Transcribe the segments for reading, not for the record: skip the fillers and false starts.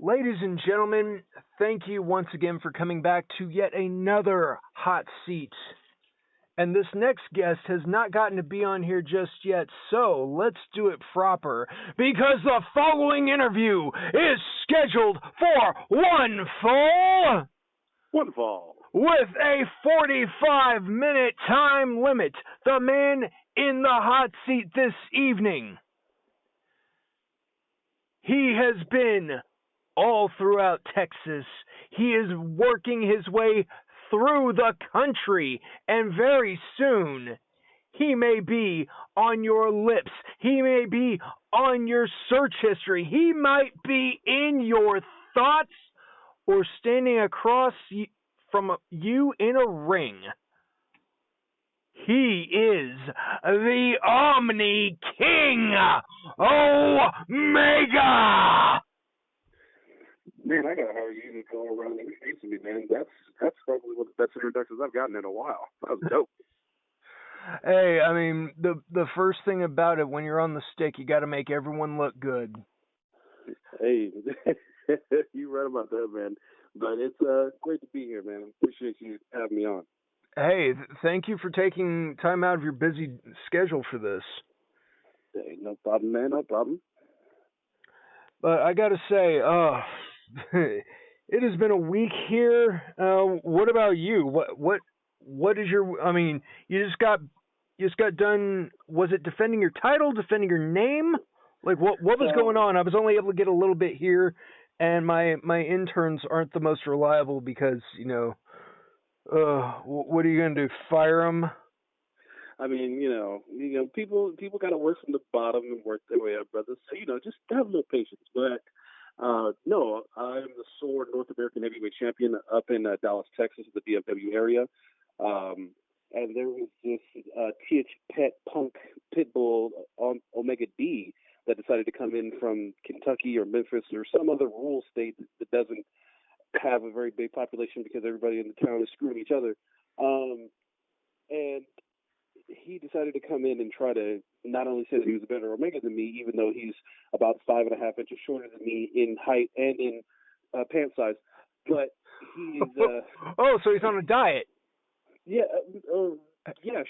Ladies and gentlemen, thank you once again for coming back to yet another hot seat. And this next guest has not gotten to be on here just yet, so let's do it proper, because the following interview is scheduled for one fall with a 45-minute time limit. The man in the hot seat this evening. He has been all throughout Texas. He is working his way through the country, and very soon he may be on your lips. He may be on your search history. He might be in your thoughts or standing across from you in a ring. He is the Omni King, Omega! Man, I gotta hire you to go around and face me, man. That's probably one of the best introductions I've gotten in a while. That was dope. Hey, I mean, the first thing about it, when you're on the stick, you got to make everyone look good. Hey, you're right about that, man. But it's great to be here, man. Appreciate you having me on. Hey, thank you for taking time out of your busy schedule for this. Hey, no problem, man. No problem. But I got to say, it has been a week here. What about you? What is your? I mean, you just got done. Was it defending your title, defending your name? Like what was going on? I was only able to get a little bit here, and my interns aren't the most reliable because what are you gonna do? Fire them? I mean, people got to work from the bottom and work their way up, brother. So just have a little patience. But no, I'm the sore North American heavyweight champion up in Dallas, Texas, the DFW area. And there was this TH Pet Punk Pitbull on Omega D that decided to come in from Kentucky or Memphis or some other rural state that doesn't have a very big population because everybody in the town is screwing each other. And he decided to come in and try to not only say that he was a better Omega than me, even though he's about 5.5 inches shorter than me in height and in pant size, but he's so he's on a diet. Yeah,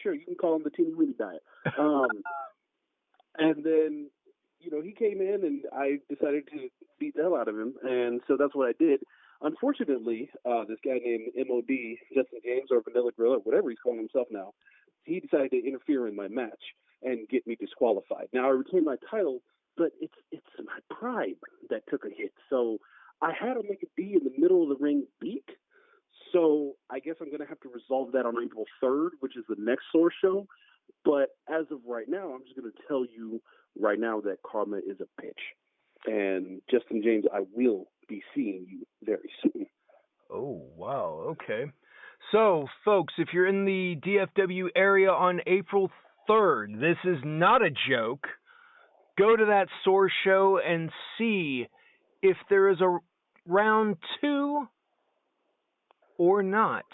sure. You can call him the Teeny Weeny diet. And then, he came in and I decided to beat the hell out of him. And so that's what I did. Unfortunately, this guy named MOD, Justin James, or Vanilla Gorilla, whatever he's calling himself now, he decided to interfere in my match and get me disqualified. Now, I retained my title, but it's my pride that took a hit. So I had to make a B in the middle of the ring beat. So I guess I'm going to have to resolve that on April 3rd, which is the next Source show. But as of right now, I'm just going to tell you right now that karma is a bitch. And Justin James, I will be seeing you very soon. Oh, wow. Okay. So, folks, if you're in the DFW area on April 3rd, this is not a joke. Go to that Source show and see if there is a round 2 or not.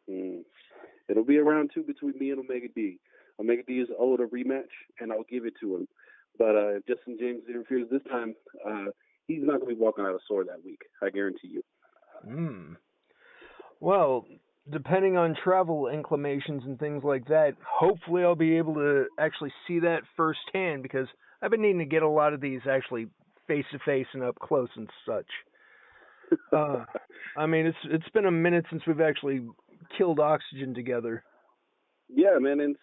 It'll be a round 2 between me and Omega D. Omega D is owed a rematch, and I'll give it to him. But if Justin James interferes this time, he's not going to be walking out of sore that week. I guarantee you. Well, depending on travel inclinations and things like that, hopefully I'll be able to actually see that firsthand, because I've been needing to get a lot of these actually face-to-face and up close and such. I mean, it's been a minute since we've actually killed oxygen together. Yeah, man, it's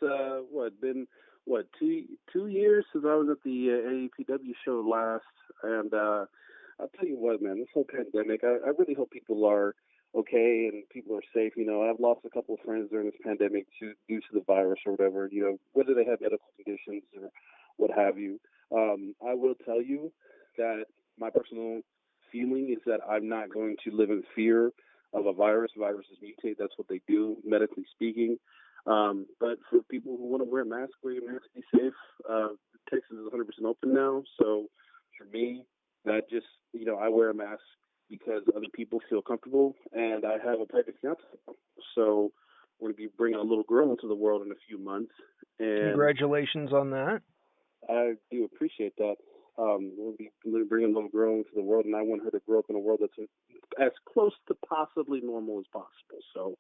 been 2 years since I was at the AAPW show last, and I'll tell you what, man, this whole pandemic, I really hope people are okay and people are safe. I've lost a couple of friends during this pandemic due to the virus or whatever, whether they have medical conditions or what have you. I will tell you that my personal feeling is that I'm not going to live in fear of a virus. Viruses mutate. That's what they do, medically speaking. But for people who want to wear a mask, wear your mask, be safe. Texas is 100% open now. So for me, that just, I wear a mask because other people feel comfortable, and I have a pregnant fiance. So we're going to be bringing a little girl into the world in a few months. And congratulations on that. I do appreciate that. We'll be bringing a little girl into the world, and I want her to grow up in a world that's as close to possibly normal as possible. So,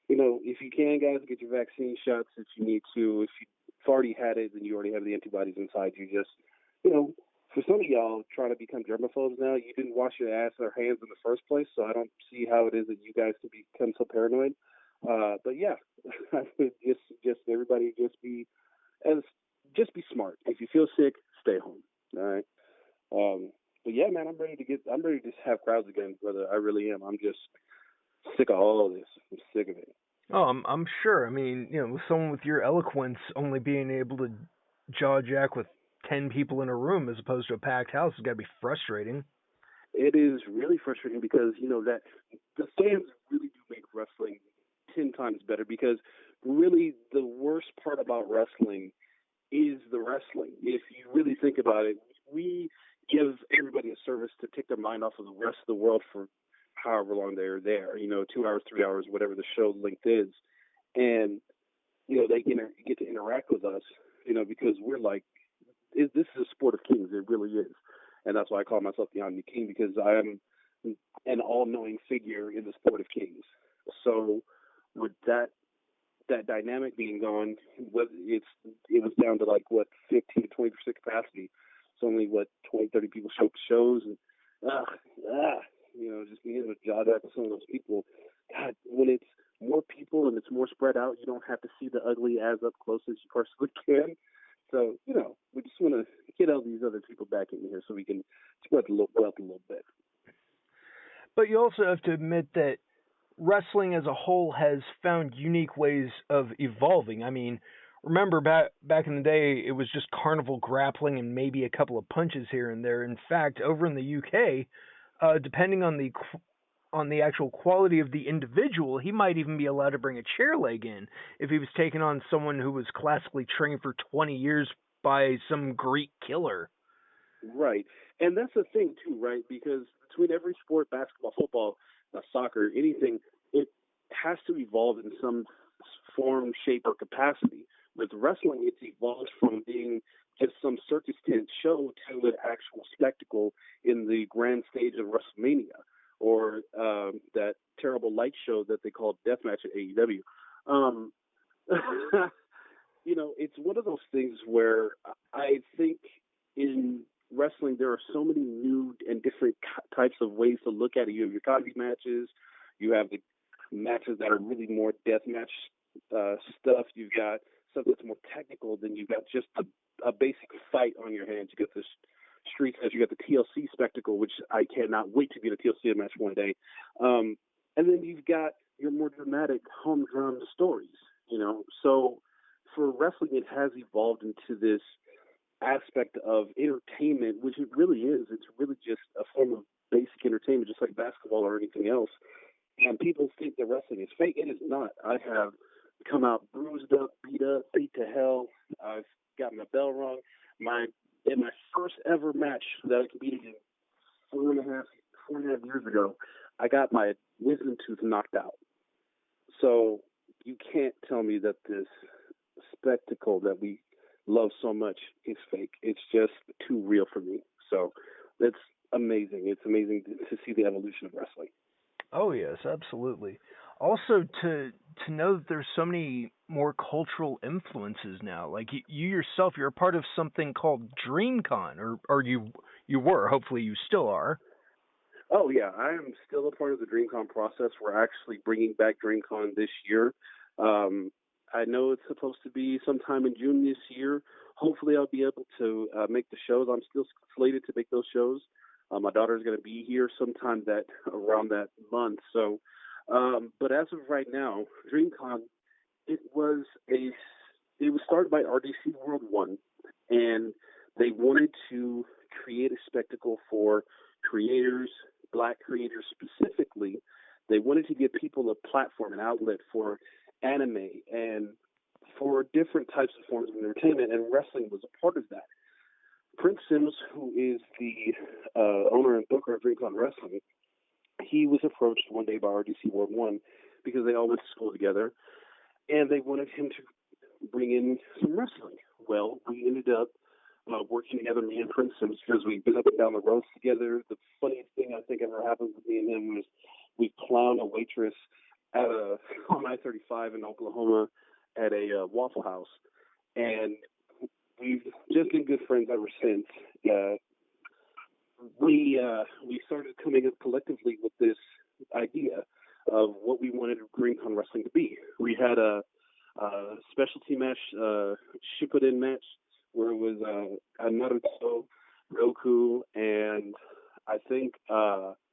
if you can, guys, get your vaccine shots if you need to. If you've already had it, then you already have the antibodies inside you. Just, for some of y'all trying to become germaphobes now, you didn't wash your ass or hands in the first place, so I don't see how it is that you guys can become so paranoid. But yeah, I would just everybody just be smart. If you feel sick, stay home. All right. But yeah, man, I'm ready to just have crowds again, brother. I really am. I'm just sick of all of this. I'm sick of it. Oh, I'm sure. I mean, with someone with your eloquence, only being able to jaw jack with 10 people in a room as opposed to a packed house has got to be frustrating. It is really frustrating because that the fans really do make wrestling 10 times better, because really the worst part about wrestling is the wrestling. If you really think about it, we give everybody a service to take their mind off of the rest of the world for however long they're there, 2 hours, 3 hours, whatever the show length is. And, they get to interact with us, because we're like, this is a sport of kings. It really is. And that's why I call myself the Omni King, because I am an all-knowing figure in the sport of kings. So with that dynamic being gone, it was down to 15 to 20% capacity. It's only 20, 30 people show up to shows, and just being able to jaw jack with some of those people. God, when it's more people and it's more spread out, you don't have to see the ugly as up close as you personally can. So, we just want to get all these other people back in here so we can spread the wealth a little bit. But you also have to admit that wrestling as a whole has found unique ways of evolving. I mean, remember back in the day, it was just carnival grappling and maybe a couple of punches here and there. In fact, over in the UK, depending on the actual quality of the individual, he might even be allowed to bring a chair leg in if he was taking on someone who was classically trained for 20 years by some Greek killer. Right. And that's the thing, too, right? Because between every sport, basketball, football, soccer, anything, it has to evolve in some form, shape, or capacity. With wrestling, it's evolved from being just some circus tent show to an actual spectacle in the grand stage of WrestleMania, or that terrible light show that they call Deathmatch at AEW. It's one of those things where I think in wrestling there are so many new and different types of ways to look at it. You have your comedy matches, you have the matches that are really more deathmatch stuff. You've got stuff that's more technical. Then you've got just a basic fight on your hands. You got this street match. You got the TLC spectacle, which I cannot wait to be in a TLC match one day. And then you've got your more dramatic humdrum stories. So for wrestling, it has evolved into this aspect of entertainment, which it really is. It's really just a form of basic entertainment, just like basketball or anything else. And people think that wrestling is fake. It is not. I have come out bruised up, beat to hell. I've gotten my bell rung. In my first ever match that I competed in 4.5 years ago, I got my wisdom tooth knocked out. So you can't tell me that this spectacle that we love so much is fake. It's just too real for me. So it's amazing. It's amazing to see the evolution of wrestling. Oh yes, absolutely. Also to know that there's so many more cultural influences now. Like you yourself, you're a part of something called DreamCon, or you were. Hopefully, you still are. Oh yeah, I am still a part of the DreamCon process. We're actually bringing back DreamCon this year. I know it's supposed to be sometime in June this year. Hopefully, I'll be able to make the shows. I'm still slated to make those shows. My daughter's going to be here sometime around that month. So, but as of right now, DreamCon, it was started by RDC World One, and they wanted to create a spectacle for creators, Black creators specifically. They wanted to give people a platform, an outlet for anime and for different types of forms of entertainment, and wrestling was a part of that. Prince Sims, who is the owner and booker of DreamCon Wrestling, he was approached one day by RDC World One because they all went to school together, and they wanted him to bring in some wrestling. Well, we ended up working together, me and Prince Sims, because we've been up and down the roads together. The funniest thing I think ever happened with me and him was we clowned a waitress at on I-35 in Oklahoma at a Waffle House, and we've just been good friends ever since. We started coming up collectively with this idea of what we wanted GreenCon Wrestling to be. We had a specialty match, Shippuden match, where it was Naruto, Goku, and I think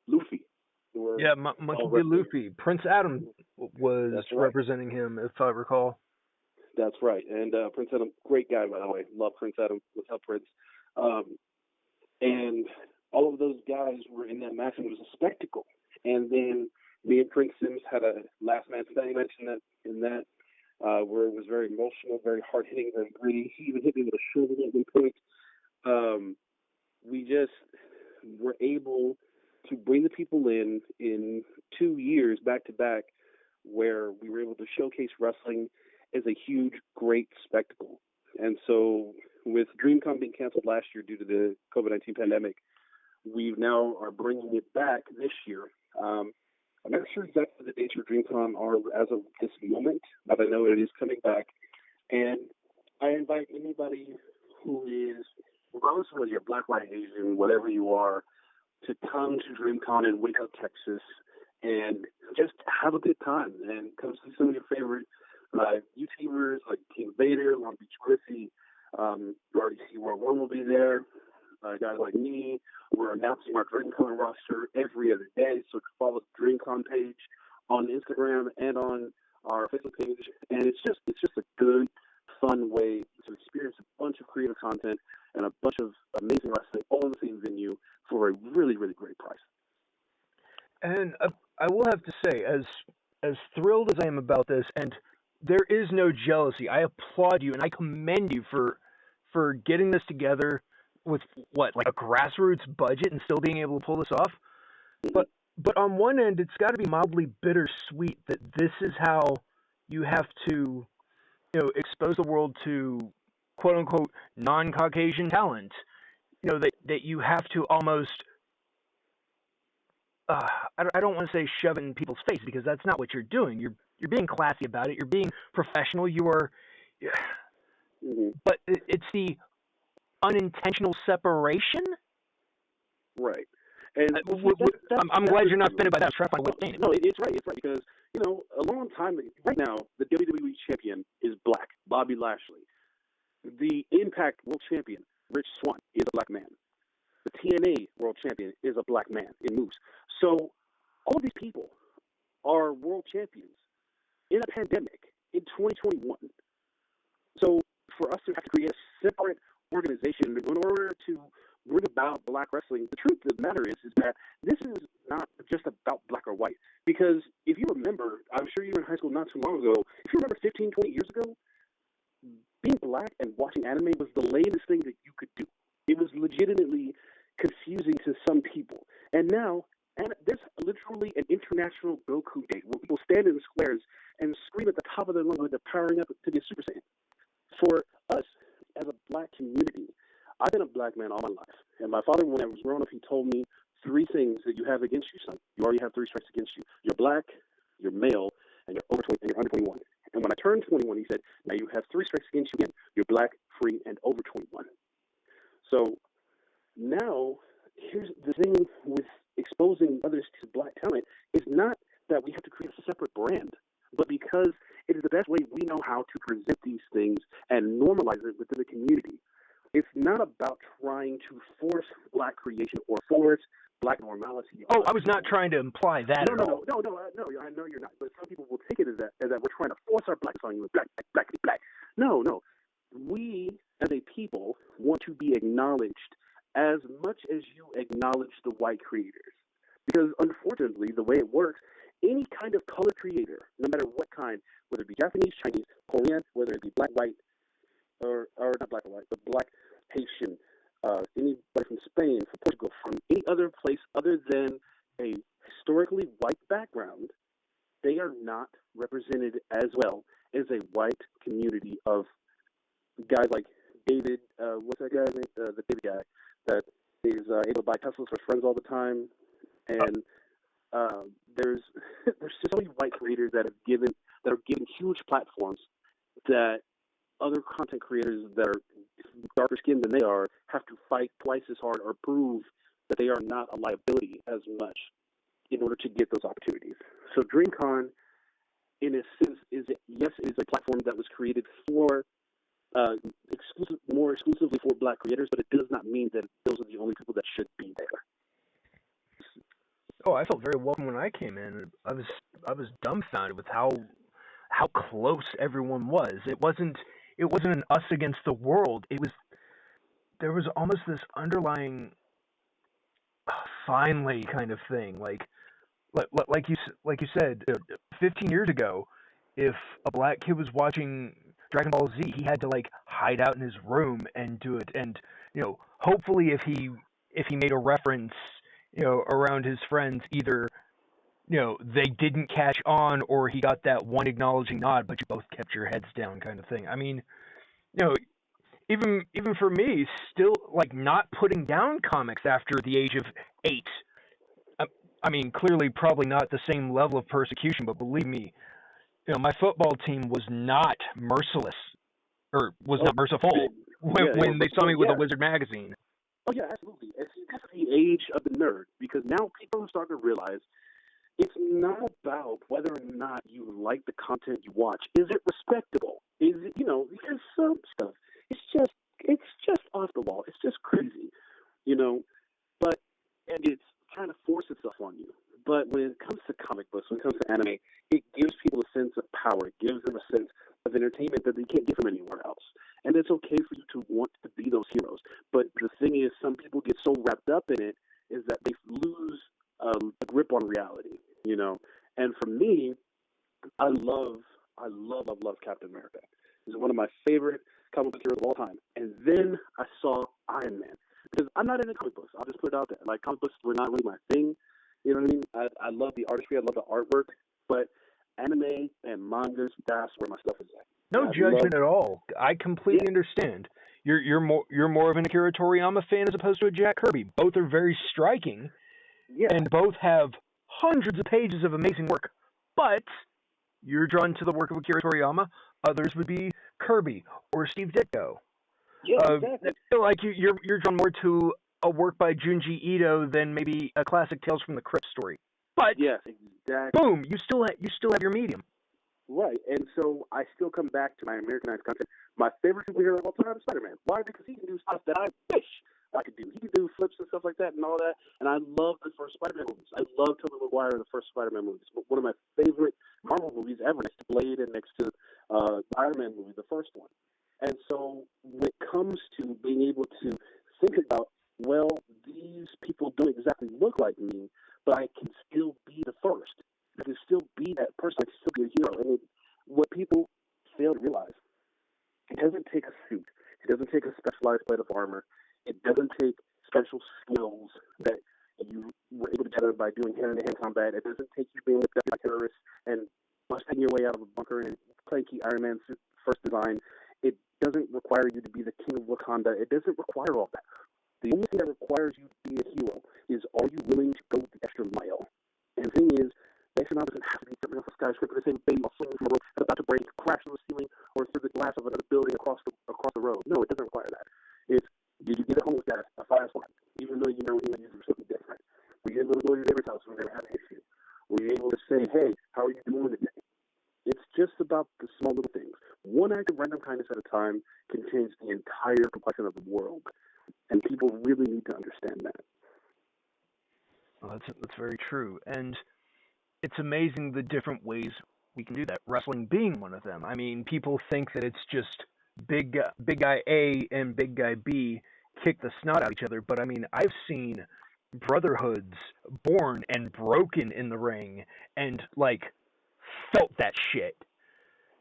Luffy. Yeah, Monkey D. Luffy. Prince Adam was representing him, if I recall. That's right. And Prince Adam, great guy, by the way. Love Prince Adam. What's up, Prince? And all of those guys were in that match, and it was a spectacle. And then me and Prince Sims had a last man standing match in that where it was very emotional, very hard hitting, very gritty. He even hit me with a shoulder at one point. We just were able to bring the people in 2 years back to back, where we were able to showcase wrestling as a huge, great spectacle. And so with DreamCon being canceled last year due to the COVID-19 pandemic, we now are bringing it back this year. I'm not sure exactly the dates for DreamCon are as of this moment, but I know it is coming back. And I invite anybody who is, regardless of whether you're black, white, Asian, whatever you are, to come to DreamCon in Waco, Texas, and just have a good time and come see some of your favorite YouTubers like King Vader, Long Beach Griffey. You already see World One will be there. Guys like me. We're announcing our DreamCon roster every other day, so follow the DreamCon page on Instagram and on our Facebook page. And it's just a good, fun way to experience a bunch of creative content and a bunch of amazing wrestling all in the same venue for a really, really great price. And I will have to say, as thrilled as I am about this, and there is no jealousy. I applaud you and I commend you for getting this together with like a grassroots budget and still being able to pull this off. But on one end, it's got to be mildly bittersweet that this is how you have to, expose the world to quote unquote non-Caucasian talent. That you have to almost. I don't want to say shove it in people's face, because that's not what you're doing. You're being classy about it. You're being professional. You are, but it's the unintentional separation. Right. And I'm glad you're not offended by that. No, it's right. It's right because a long time right now the WWE champion is black, Bobby Lashley. The Impact World Champion, Rich Swann, is a black man. The TNA World Champion is a black man in Moose. So all these people are world champions in a pandemic in 2021. So for us to have to create a separate organization in order to bring about black wrestling, the truth of the matter is that this is not just about black or white. Because if you remember, I'm sure you were in high school not too long ago, if you remember 15, 20 years ago, being black and watching anime was the lamest thing that you could do. It was legitimately confusing to some people. And now, there's literally an international Goku Day where people stand in the squares and scream at the top of their lungs like they're powering up to be a Super Saiyan. For us, as a black community, I've been a black man all my life. And my father, when I was growing up, he told me 3 things that you have against you, son. You already have 3 strikes against you. You're black, you're male, and you're over 20, and you're under 21. And when I turned 21, he said, now you have 3 strikes against you again. You're black, free, and over 21. So now, here's the thing with exposing others to black talent is not that we have to create a separate brand, but because it is the best way we know how to present these things and normalize it within the community. It's not about trying to force black creation or force black normality. Oh, I was not trying to imply that at all. No, I know you're not. But some people will take it as that we're trying to force our blackness on you, black. No. We, as a people, want to be acknowledged as much as you acknowledge the white creators. Because, unfortunately, the way it works, any kind of color creator, no matter what kind, whether it be Japanese, Chinese, Korean, whether it be black, white, or not black or white, but black, Haitian, anybody from Spain, from Portugal, from any other place other than a historically white background, they are not represented as well as a white community of guys like David, what's that guy's name? The David guy that is able to buy Teslas for his friends all the time. And there's there's just so many white creators that are given huge platforms that other content creators that are darker skinned than they are have to fight twice as hard or prove that they are not a liability as much in order to get those opportunities. So DreamCon, in a sense, is a platform that was created for more exclusively for Black creators, but it does not mean that those are the only people that should be there. Oh, I felt very welcome when I came in. I was dumbfounded with how close everyone was. It wasn't an us against the world. There was almost this underlying finally kind of thing. Like you said, 15 years ago, if a Black kid was watching Dragon Ball Z, he had to like hide out in his room and do it. And hopefully, if he made a reference, around his friends, either they didn't catch on or he got that one acknowledging nod, but you both kept your heads down, kind of thing. I mean, even for me, still like not putting down comics after the age of 8. I mean, clearly, probably not the same level of persecution, but believe me, my football team was not merciless, or was not merciful when they saw me with a Wizard magazine. Oh yeah, absolutely. It's the age of the nerd, because now people are starting to realize it's not about whether or not you like the content you watch. Is it respectable? Is it, there's some stuff. It's just off the wall. It's just crazy, But and it's trying to force itself on you. But when it comes to comic books, when it comes to anime, it gives people a sense of power. It gives them a sense of entertainment that they can't get from anywhere else. And it's okay for you to want to be those heroes. But the thing is, some people get so wrapped up in it is that they lose a grip on reality, And for me, I love Captain America. He's one of my favorite comic book heroes of all time. And then I saw Iron Man. Because I'm not into comic books. I'll just put it out there. Like, comic books were not really my thing. You know what I mean? I love the artistry. I love the artwork. But anime and mangas, that's where my stuff is at. No judgment at all. I completely understand. You're more of an Akira Toriyama fan as opposed to a Jack Kirby. Both are very striking, and both have hundreds of pages of amazing work. But you're drawn to the work of Akira Toriyama. Others would be Kirby or Steve Ditko. Yeah, exactly. Like you're drawn more to a work by Junji Ito than maybe a classic Tales from the Crypt story. But yes, exactly. Boom, you still have your medium. Right, and so I still come back to my Americanized content. My favorite superhero of all time is Spider-Man. Why? Because he can do stuff that I wish I could do. He can do flips and stuff like that and all that. And I love the first Spider-Man movies. I love Tobey Maguire in the first Spider-Man movies. But one of my favorite Marvel movies ever, next to Blade and next to the Iron Man movie, the first one. And so when it comes to being able to think about, well, these people don't exactly look like me, but I can still be the first. I can still be that person. I can still be a hero. And what people fail to realize, it doesn't take a suit. It doesn't take a specialized plate of armor. It doesn't take special skills that you were able to gather by doing hand-to-hand combat. It doesn't take you being looked at by terrorists and busting your way out of a bunker and playing Iron Man's first design. It doesn't require you to be the king of Wakanda. It doesn't require all that. The only thing that requires you to be a hero is, are you willing to go the extra mile? And the thing is, the extra mile doesn't have to be jumping off a skyscraper, the same baby or swinging from a rope that's about to break, crash through the ceiling, or through the glass of another building across the road. No, it doesn't require that. It's, did you get a homeless guy a fire squad, even though you know he was something different? Were you able to go to your neighbor's house when they were having an issue? Were you able to say, hey, how are you doing today? It's just about the small little things. One act of random kindness at a time can change the entire complexion of the world. And people really need to understand that. Well, that's very true. And it's amazing the different ways we can do that, wrestling being one of them. I mean, people think that it's just big guy A and big guy B kick the snot out of each other, but I mean, I've seen brotherhoods born and broken in the ring and, like, felt that shit.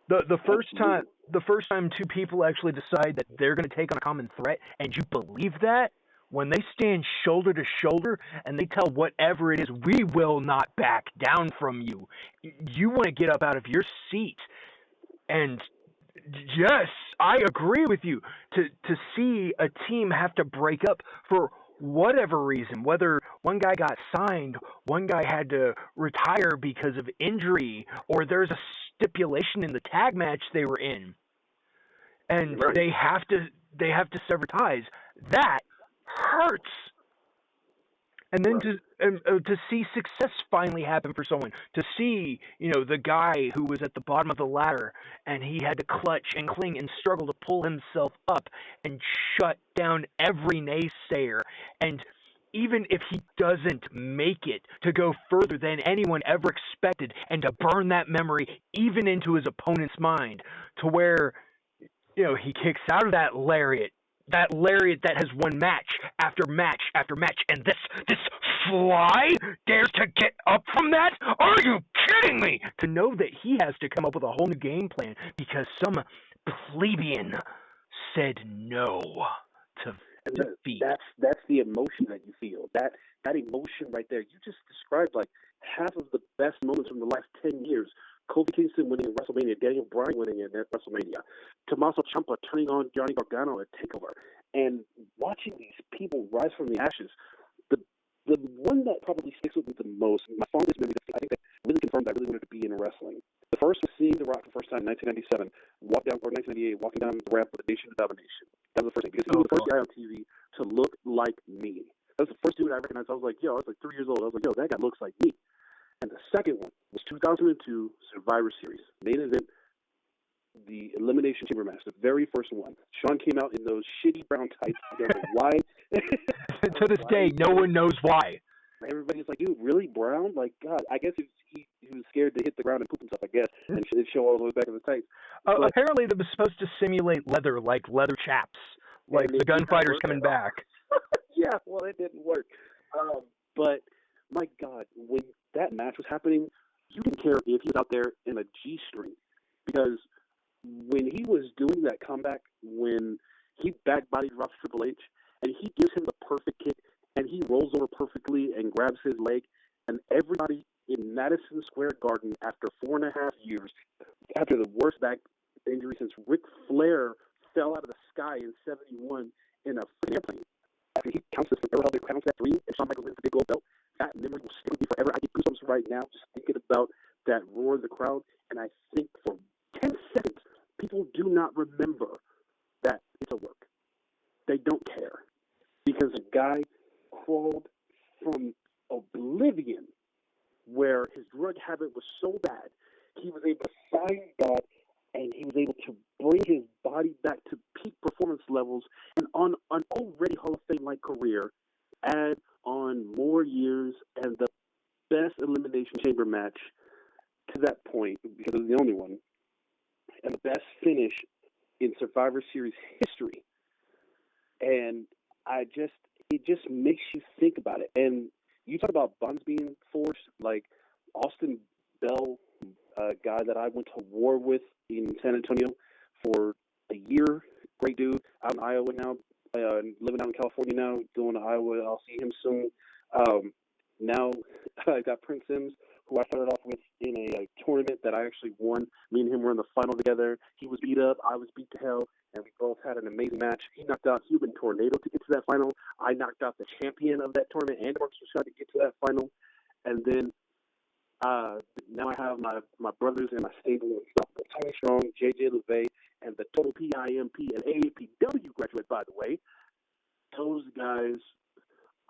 The first time two people actually decide that they're going to take on a common threat, and you believe that, when they stand shoulder to shoulder and they tell whatever it is, we will not back down from you. You want to get up out of your seat and Yes, I agree with you. To see a team have to break up for whatever reason, whether one guy got signed, one guy had to retire because of injury, or there's a stipulation in the tag match they were in, and Right. they have to sever ties. That hurts. And then Right. to see success finally happen for someone, to see the guy who was at the bottom of the ladder and he had to clutch and cling and struggle to pull himself up and shut down every naysayer, and even if he doesn't make it, to go further than anyone ever expected and to burn that memory even into his opponent's mind, to where he kicks out of that lariat that has won match after match after match, and this fly dares to get up from that? Are you kidding me? To know that he has to come up with a whole new game plan because some plebeian said no to And defeat. that's the emotion that you feel. That emotion right there. You just described like half of the best moments from the last 10 years. Kofi Kingston winning at WrestleMania, Daniel Bryan winning at WrestleMania, Tommaso Ciampa turning on Johnny Gargano at Takeover, and watching these people rise from the ashes. The the one that probably sticks with me the most, my fondest memory, I think that really confirmed I really wanted to be in wrestling. The first was seeing The Rock for the first time in 1997, or 1998, walking down the ramp with the Nation of Domination. That was the first thing, because he was the first guy on TV to look like me. That was the first dude I recognized. I was like, I was like 3 years old. I was like, that guy looks like me. And the second one was 2002 Survivor Series, main event, the Elimination Chamber match, the very first one. Sean came out in those shitty brown tights. I don't know why. To this day, no one knows why. Everybody's like, dude, really brown? Like, God, I guess he was scared to hit the ground and poop himself, I guess, and show all the way back in the tights. Apparently, that was supposed to simulate leather, like leather chaps, like the gunfighters coming back. Yeah, well, it didn't work. But, my God, when that match was happening, you didn't care if he was out there in a G-string, because when he was doing that comeback, when he back-bodied Ross Triple H, and he gives him the perfect kick, and he rolls over perfectly and grabs his leg, and everybody in Madison Square Garden, after 4.5 years, after the worst back injury since Ric Flair fell out of the sky in '71 in a airplane, after he counts that 3, and Shawn Michaels wins the big gold belt, that memory will stay with me forever. I get goosebumps right now just thinking about that roar of the crowd, and I think for 10 seconds, people do not remember that it's a work. They don't care, because a guy crawled from oblivion, where his drug habit was so bad, he was able to find God, and he was able to bring his body back to peak performance levels, and on an already Hall of Fame-like career, add on more years and the best Elimination Chamber match to that point, because it was the only one, and the best finish in Survivor Series history. And it just makes you think about it. And you talk about bonds being forced, like Austin Bell, a guy that I went to war with in San Antonio for a year, great dude, out in Iowa now, living out in California now, going to Iowa. I'll see him soon. Now I got Prince Sims, who I started off with in a tournament that I actually won. Me and him were in the final together. He was beat up, I was beat to hell, and we both had an amazing match. He knocked out Human Tornado to get to that final. I knocked out the champion of that tournament, and Marcus Rashad, to get to that final. And then now I have my brothers in my stable and stuff. Tony Strong, JJ LeVay, and the Total PIMP and AAPW graduate, by the way. Those guys,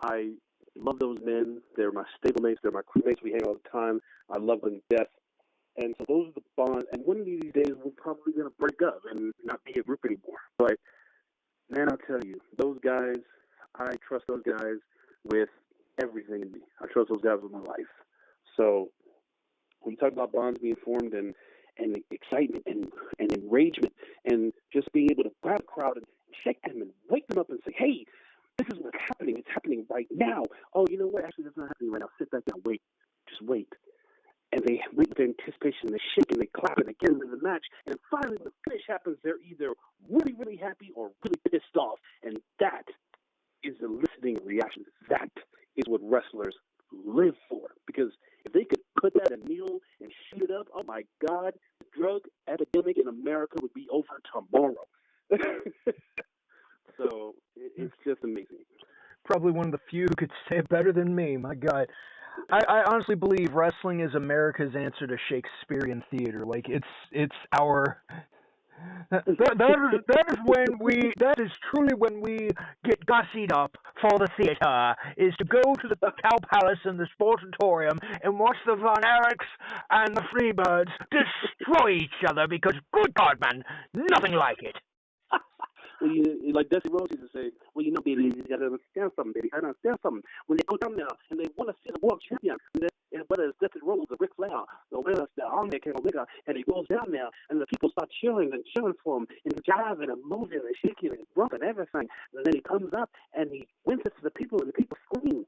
I love those men. They're my stablemates. They're my crewmates. We hang all the time. I love them to death. And so those are the bonds. And one of these days, we're probably going to break up and not be a group anymore. But, man, I'll tell you, those guys, I trust those guys with everything in me. I trust those guys with my life. So when you talk about bonds being formed and excitement and enragement and just being able to grab a crowd and shake them and wake them up and say, hey, this is what's happening. It's happening right now. Oh, you know what? Actually, that's not happening right now. Sit back down. Wait. Just wait. And they wait with anticipation. They shake and they clap and they get into the match. And finally, when the finish happens, they're either really, really happy or really pissed off. And that is the listening reaction. That is what wrestlers live for. Because if they could put that in a needle and shoot it up, oh my God, the drug epidemic in America would be over tomorrow. So it's just amazing. Probably one of the few who could say it better than me. My God. I honestly believe wrestling is America's answer to Shakespearean theater. Like it's our that is truly when we get gussied up for the theater, is to go to the Cow Palace and the Sportatorium and watch the Von Erichs and the Freebirds destroy each other because, good God, man, nothing like it. Well, like Dusty Rhodes used to say, well, you know, baby, you got to understand something, baby. I understand something. When they go down there and they want to see the world champion, and whether it's Dusty Rhodes or Ric Flair or whether it's the Undertaker or Omega, and he goes down there and the people start cheering and cheering for him and jiving and moving and shaking and bumping everything. And then he comes up and he wins it to the people and the people scream.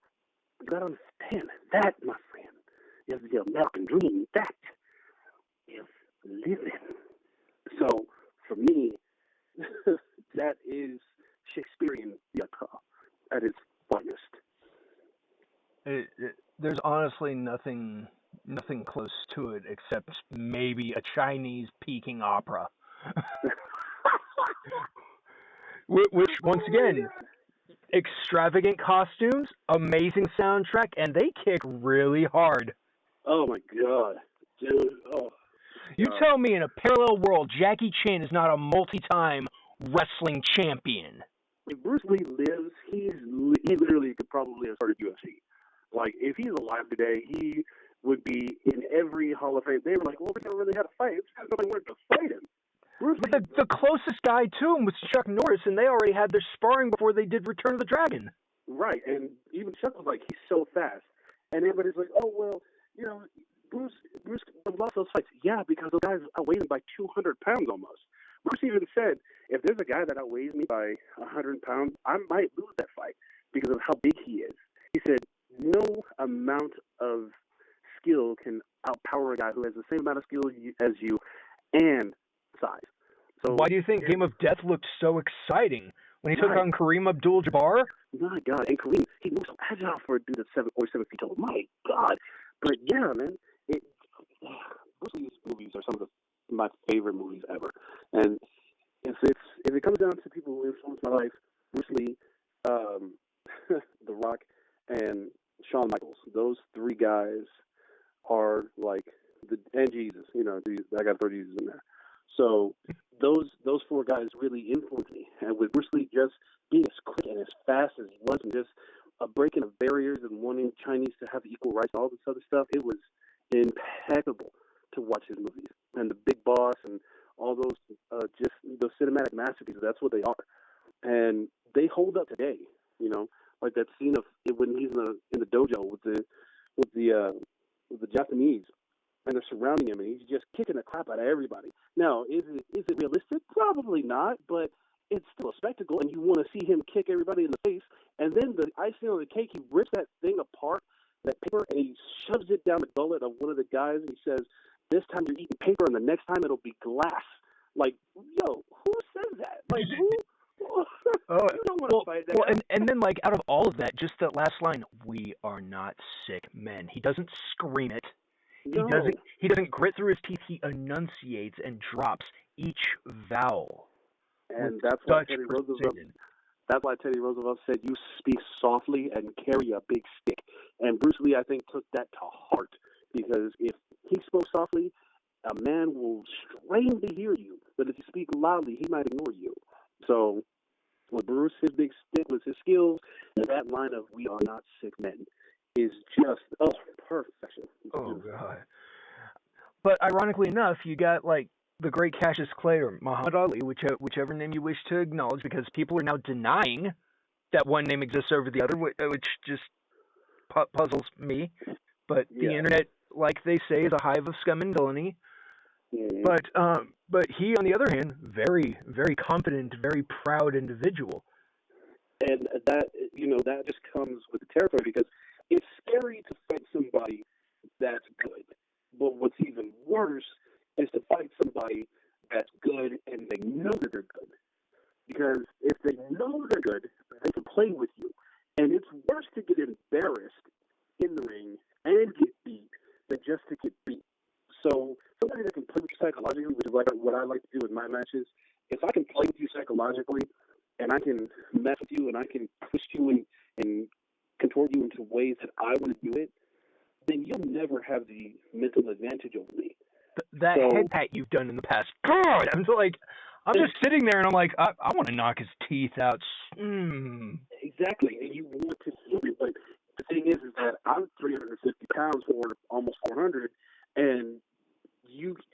You got to understand that, my friend, is the American dream. That is living. So for me, that is Shakespearean theater at its finest. There's honestly nothing close to it except maybe a Chinese Peking opera. Which, once again, extravagant costumes, amazing soundtrack, and they kick really hard. Oh my God, dude! Oh. You tell me in a parallel world, Jackie Chan is not a multi-time wrestling champion. If Bruce Lee lives, he literally could probably have started UFC. Like, if he's alive today, he would be in every Hall of Fame. They were like, well, we never really had a fight. It's because nobody wanted to fight him. But the closest guy to him was Chuck Norris, and they already had their sparring before they did Return of the Dragon. Right, and even Chuck was like, he's so fast. And everybody's like, oh, well, you know, Bruce lost those fights. Yeah, because those guys outweighed him by 200 pounds almost. Bruce even said, if there's a guy that outweighs me by 100 pounds, I might lose that fight because of how big he is. He said, no amount of skill can outpower a guy who has the same amount of skill as you and size. So why do you think Game of Death looked so exciting when he took on Kareem Abdul-Jabbar? My God, and Kareem, he moves so agile for a dude that's 7 feet tall. My God. But yeah, man, Bruce Lee's movies are some of my favorite movies ever. And if it comes down to people who influenced my life, Bruce Lee, The Rock, and Shawn Michaels, those three guys are like and Jesus. You know, I got to throw Jesus in there. So those four guys really influenced me. And with Bruce Lee just being as quick and as fast as he was, and just a breaking of barriers and wanting Chinese to have equal rights and all this other stuff, it was impeccable to watch his movies. And the Big Boss and all those just those cinematic masterpieces, that's what they are. And they hold up today, you know, like that scene of when he's in the dojo with the Japanese, and they're surrounding him, and he's just kicking the crap out of everybody. Now, is it realistic? Probably not, but it's still a spectacle, and you want to see him kick everybody in the face. And then the icing on the cake, he rips that thing apart, that paper, and he shoves it down the gullet of one of the guys, and he says, this time you're eating paper, and the next time it'll be glass. Like, yo, who says that? Like, who? You don't want to fight that. Well, and then, like, out of all of that, just that last line, we are not sick men. He doesn't scream it. No. He doesn't grit through his teeth. He enunciates and drops each vowel. And that's why Teddy Roosevelt said, you speak softly and carry a big stick. And Bruce Lee, I think, took that to heart, because if he spoke softly, a man will strain to hear you. But if you speak loudly, he might ignore you. So with Bruce, his big stick was his skills, and that line of we are not sick men is just, perfection. Oh, God. But ironically enough, you got, like, the great Cassius Clay or Muhammad Ali, whichever name you wish to acknowledge, because people are now denying that one name exists over the other, which just puzzles me. But the internet, like they say, is a hive of scum and villainy. Mm-hmm. But he, on the other hand, very, very confident, very proud individual. And that just comes with the territory, because it's scary to fight somebody that's good. But what's even worse is to fight somebody that's good and they know that they're good. Because if they know they're good, they can play with you. And it's worse to get embarrassed in the ring and get beat than just to get beat. So somebody that can play with you psychologically, which is like matches, if I can play with you psychologically and I can mess with you and I can twist you and contort you into ways that I want to do it, then you'll never have the mental advantage over me. That head pat you've done in the past, God, I'm just sitting there and I'm like, I want to knock his teeth out. Exactly, and you want to do it, but the thing is that I'm 350 pounds for almost 400, and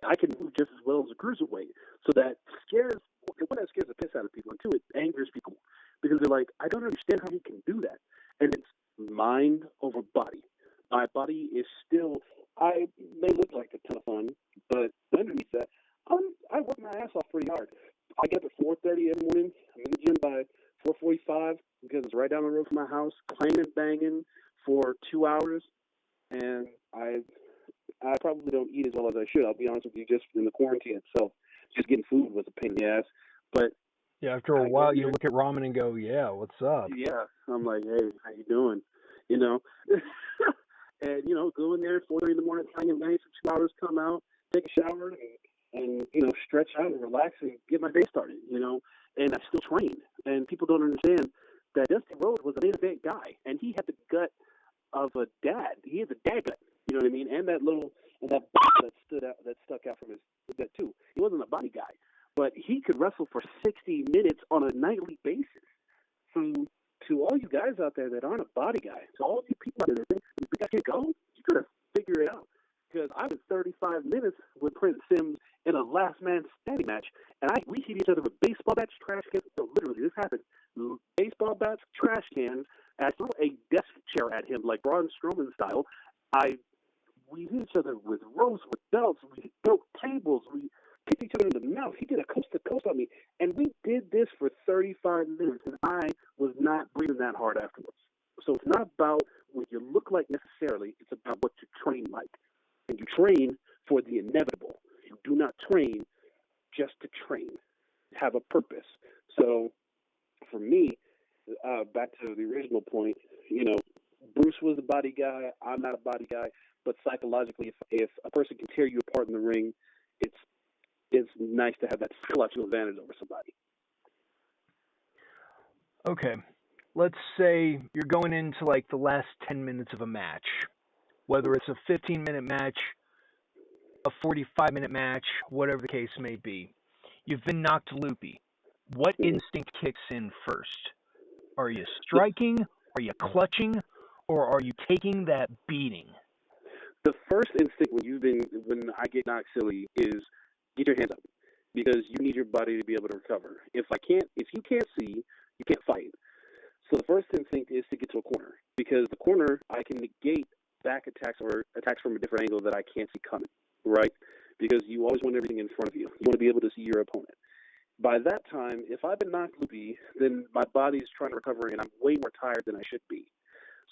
I can move just as well as a cruiserweight. So that scares the piss out of people, and two, it angers people because they're like, I don't understand how he can do that, and it's mind over body. My body is still. I may look like a ton of fun, but underneath that, I work my ass off pretty hard. I get up at 4:30 every morning. I'm in the gym by 4:45 because it's right down the road from my house, clanging, banging for 2 hours, and I probably don't eat as well as I should. I'll be honest with you, just in the quarantine itself, just getting food was a pain in the ass. But yeah, after a while, you look at ramen and go, "Yeah, what's up?" Yeah, I'm like, "Hey, how you doing?" You know, and go in there 4:30 in the morning, clanging, bang for 2 hours, come out, take a shower, and stretch out and relax and get my day started. And I still train. And people don't understand that Dusty Rhodes was a main event guy, and he had the gut of a dad. He had the dad gut. You know what I mean? And that that stuck out from his gut too. He wasn't a body guy, but he could wrestle for 60 minutes on a nightly basis. So to all you guys out there that aren't a body guy, to all you people out there that think I can go, you gotta figure it out. Because I was 35 minutes with Prince Sims in a last man standing match, and we hit each other with baseball bats, trash cans. So literally, this happened. Baseball bats, trash cans. And I threw a desk chair at him like Braun Strowman style. We hit each other with ropes, with belts. We broke tables. We kicked each other in the mouth. He did a coast to coast on me, and we did this for 35 minutes, and I was not breathing that hard afterwards. So it's not about what you look like necessarily. It's about what you train like. And you train for the inevitable. You do not train just to train. Have a purpose. So for me, back to the original point, Bruce was a body guy. I'm not a body guy. But psychologically, if a person can tear you apart in the ring, it's nice to have that psychological advantage over somebody. Okay. Let's say you're going into like the last 10 minutes of a match. Whether it's a 15-minute match, a 45-minute match, whatever the case may be. You've been knocked loopy. What instinct kicks in first? Are you striking? Are you clutching? Or are you taking that beating? The first instinct when I get knocked silly is get your hands up, because you need your body to be able to recover. If you can't see, you can't fight. So the first instinct is to get to a corner, because the corner I can negate back attacks or attacks from a different angle that I can't see coming, right? Because you always want everything in front of you. You want to be able to see your opponent. By that time, if I've been knocked loopy, then my body is trying to recover and I'm way more tired than I should be.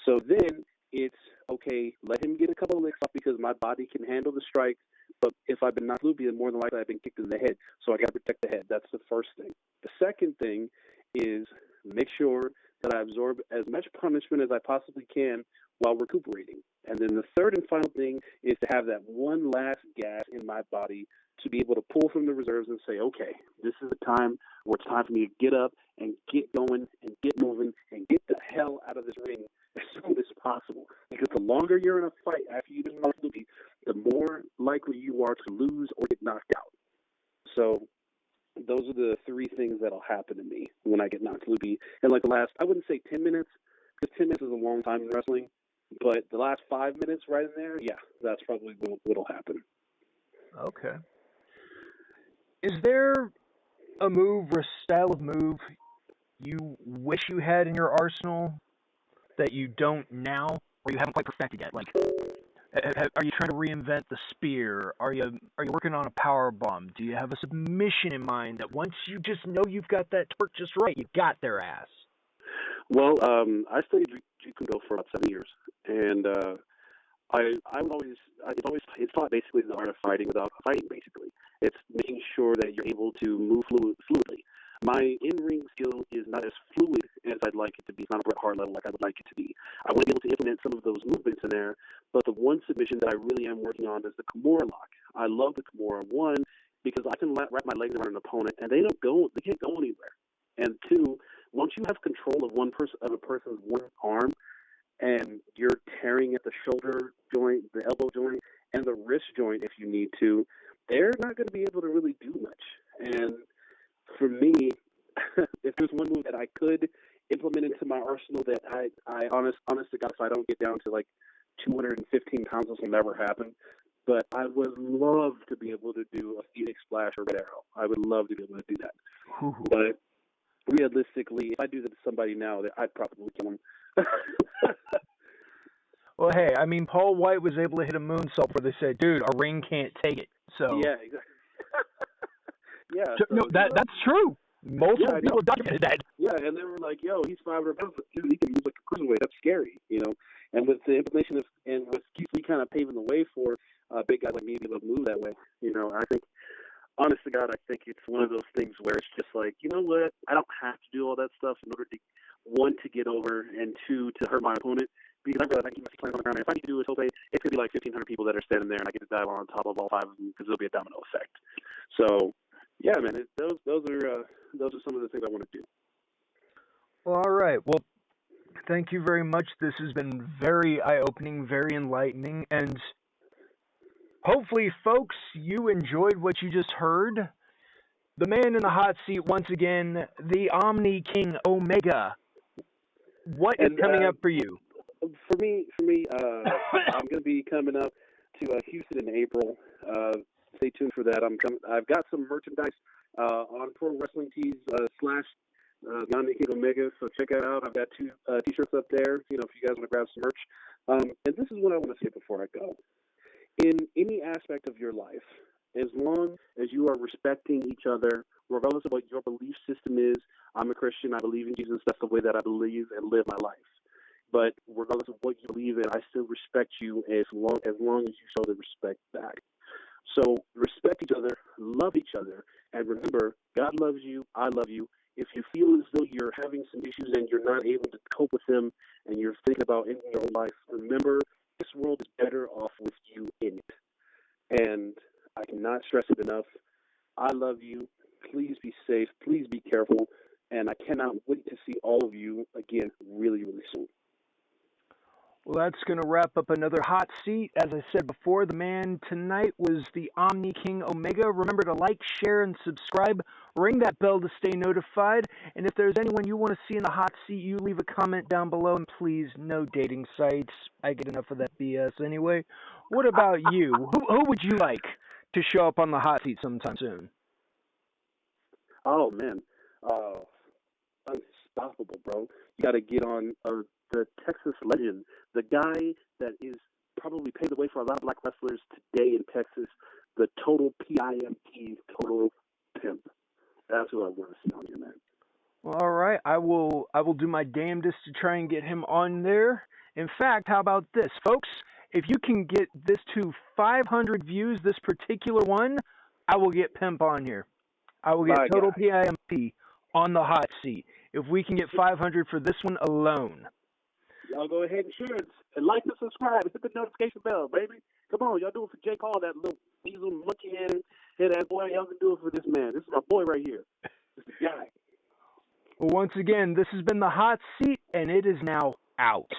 So then it's, okay, let him get a couple of licks off because my body can handle the strike. But if I've been knocked loopy, then more than likely I've been kicked in the head. So I got to protect the head. That's the first thing. The second thing is make sure that I absorb as much punishment as I possibly can while recuperating. And then the third and final thing is to have that one last gas in my body to be able to pull from the reserves and say, okay, this is the time where it's time for me to get up and get going and get moving and get the hell out of this ring as soon as possible. Because the longer you're in a fight after you've been knocked loopy, the more likely you are to lose or get knocked out. So those are the three things that'll happen to me when I get knocked loopy. And like the last, I wouldn't say 10 minutes, because 10 minutes is a long time in wrestling. But the last 5 minutes right in there, yeah, that's probably what'll happen. Okay. Is there a move or a style of move you wish you had in your arsenal that you don't now, or you haven't quite perfected yet? Like, are you trying to reinvent the spear? Are you working on a power bomb? Do you have a submission in mind that once you just know you've got that torque just right, you got their ass? Well, I studied Jeet Kune Do for about 7 years, and it's taught basically the art of fighting without fighting. Basically, it's making sure that you're able to move fluidly. My in-ring skill is not as fluid as I'd like it to be. It's not a Bret Hart level like I would like it to be. I want to be able to implement some of those movements in there, but the one submission that I really am working on is the Kimura lock. I love the Kimura. One, because I can wrap my legs around an opponent, and they can't go anywhere. And two, once you have control of a person's one arm, and you're tearing at the shoulder joint, the elbow joint, and the wrist joint if you need to, they're not going to be able to really do much. And for me, if there's one move that I could implement into my arsenal that I honest to God, if I don't get down to like 215 pounds, this will never happen. But I would love to be able to do a Phoenix Splash or Red Arrow. I would love to be able to do that. Ooh. But realistically, if I do that to somebody now, I'd probably kill him. Well, hey, I mean, Paul White was able to hit a moonsault where they said, dude, a ring can't take it. So yeah, exactly. Yeah. So, no, that's true. Multiple people documented that. Yeah, and they were like, yo, he's 500 pounds, but dude, he can use like a cruiserweight. That's scary, And with the implementation and with Keith Lee kind of paving the way for big guys like me to be able to move that way, I think, honest to God, I think it's one of those things where it's just like, you know what, I don't have to do all that stuff in order to, one, to get over, and two, to hurt my opponent. Because I realize I keep my feet on the ground. And if I need to do a tope, it's going to be like 1,500 people that are standing there, and I get to dive on top of all five of them because there'll be a domino effect. So, yeah, man, those are some of the things I want to do. Well, all right. Well, thank you very much. This has been very eye-opening, very enlightening, and hopefully, folks, you enjoyed what you just heard. The man in the hot seat, once again, the Omni King Omega. What is coming up for you? For me, I'm going to be coming up to Houston in April. Stay tuned for that. I've got some merchandise on Pro Wrestling Tees / Omni King Omega, so check that out. I've got 2 T-shirts up there. If you guys want to grab some merch. And this is what I want to say before I go. In any aspect of your life, as long as you are respecting each other, regardless of what your belief system is, I'm a Christian. I believe in Jesus. That's the way that I believe and live my life. But regardless of what you believe in, I still respect you as long as you show the respect back. So respect each other, love each other, and remember, God loves you, I love you. If you feel as though you're having some issues and you're not able to cope with them and you're thinking about ending your own life, remember, this world is better off with you in it. And I cannot stress it enough. I love you. Please be safe. Please be careful. And I cannot wait to see all of you again really, really soon. Well, that's going to wrap up another hot seat. As I said before, the man tonight was the Omni King Omega. Remember to like, share, and subscribe. Ring that bell to stay notified. And if there's anyone you want to see in the hot seat, you leave a comment down below. And please, no dating sites. I get enough of that BS anyway. What about you? Who would you like to show up on the hot seat sometime soon? Oh, man. Unstoppable, bro. You got to get on the Texas legend, the guy that is probably paved the way for a lot of black wrestlers today in Texas, the total PIMP, total pimp. That's who I want to see on here, man. Well, all right. I will do my damnedest to try and get him on there. In fact, how about this, folks? If you can get this to 500 views, this particular one, I will get Pimp on here. I will get Total PIMP on the hot seat. If we can get 500 for this one alone. Y'all go ahead and share it. And like and subscribe. Hit the notification bell, baby. Come on, y'all do it for Jake Hall, that little weasel monkey head ass boy. Y'all can do it for this man. This is my boy right here. This is the guy. Well, once again, this has been the hot seat, and it is now out.